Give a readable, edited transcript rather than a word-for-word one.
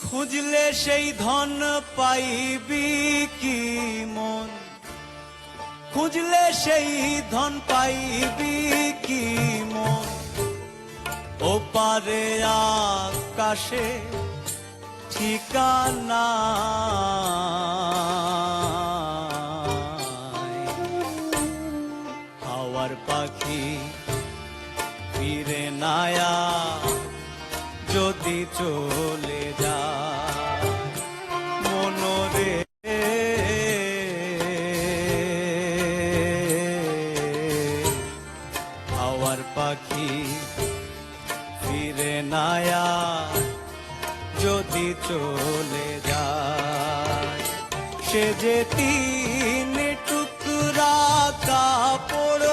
খুঁজলে সেই ধন পাইবি কি মন, খুঁজলে সেই ধন পাইবি কি মন, ওপারে আকাশে ঠিকানা। হাওয়ার পাখি ফিরে নায়া যদি চলে যায় মনরে, হাওয়ার পাখি ফিরে নায়া যদি চলে যায়। সে যে তিন টুকরা কাপড়